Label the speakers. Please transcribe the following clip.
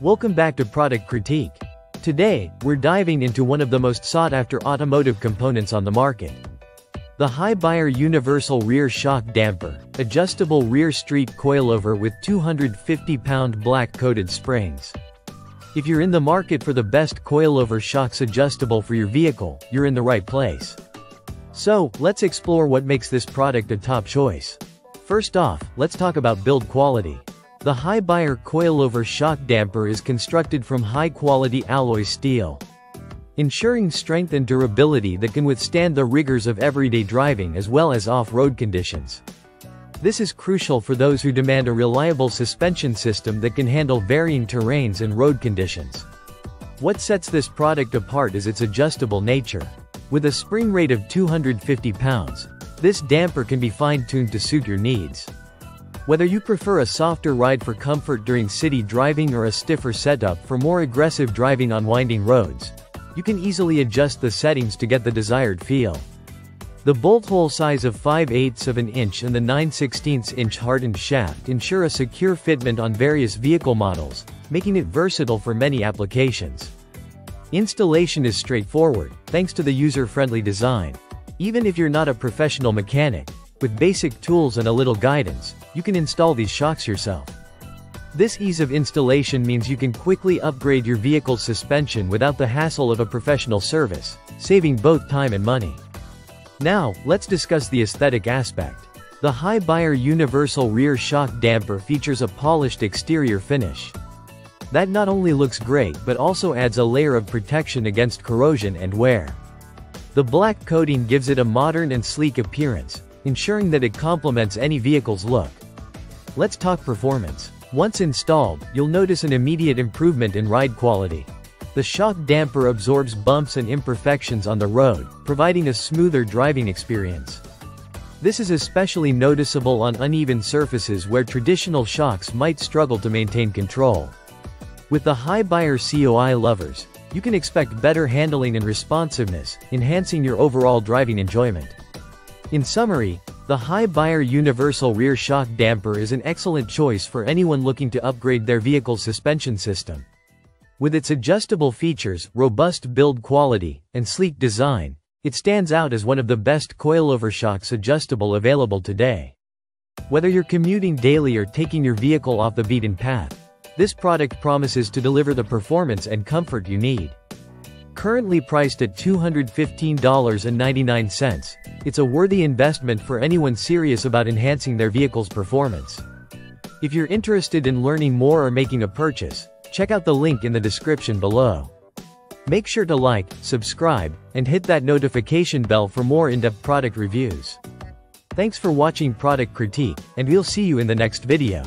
Speaker 1: Welcome back to Product Critique. Today, we're diving into one of the most sought-after automotive components on the market. The HiBuyer Universal Rear Shock Damper, adjustable rear street coilover with 250-pound black-coated springs. If you're in the market for the best coilover shocks adjustable for your vehicle, you're in the right place. So, let's explore what makes this product a top choice. First off, let's talk about build quality. The HiBuyer Coilover Shock Damper is constructed from high-quality alloy steel, ensuring strength and durability that can withstand the rigors of everyday driving as well as off-road conditions. This is crucial for those who demand a reliable suspension system that can handle varying terrains and road conditions. What sets this product apart is its adjustable nature. With a spring rate of 250 pounds, this damper can be fine-tuned to suit your needs. Whether you prefer a softer ride for comfort during city driving or a stiffer setup for more aggressive driving on winding roads, you can easily adjust the settings to get the desired feel. The bolt hole size of 5/8 of an inch and the 9/16 inch hardened shaft ensure a secure fitment on various vehicle models, making it versatile for many applications. Installation is straightforward, thanks to the user-friendly design. Even if you're not a professional mechanic, with basic tools and a little guidance, you can install these shocks yourself. This ease of installation means you can quickly upgrade your vehicle's suspension without the hassle of a professional service, saving both time and money. Now, let's discuss the aesthetic aspect. The HiBuyer Universal Rear Shock Damper features a polished exterior finish that not only looks great but also adds a layer of protection against corrosion and wear. The black coating gives it a modern and sleek appearance, ensuring that it complements any vehicle's look. Let's talk performance. Once installed, you'll notice an immediate improvement in ride quality. The shock damper absorbs bumps and imperfections on the road, providing a smoother driving experience. This is especially noticeable on uneven surfaces where traditional shocks might struggle to maintain control. With the HiBuyer COI lovers, you can expect better handling and responsiveness, enhancing your overall driving enjoyment. In summary, the HiBuyer Universal Rear Shock Damper is an excellent choice for anyone looking to upgrade their vehicle's suspension system. With its adjustable features, robust build quality, and sleek design, it stands out as one of the best coilover shocks adjustable available today. Whether you're commuting daily or taking your vehicle off the beaten path, this product promises to deliver the performance and comfort you need. Currently priced at $215.99, it's a worthy investment for anyone serious about enhancing their vehicle's performance. If you're interested in learning more or making a purchase, check out the link in the description below. Make sure to like, subscribe, and hit that notification bell for more in-depth product reviews. Thanks for watching Product Critique, and we'll see you in the next video.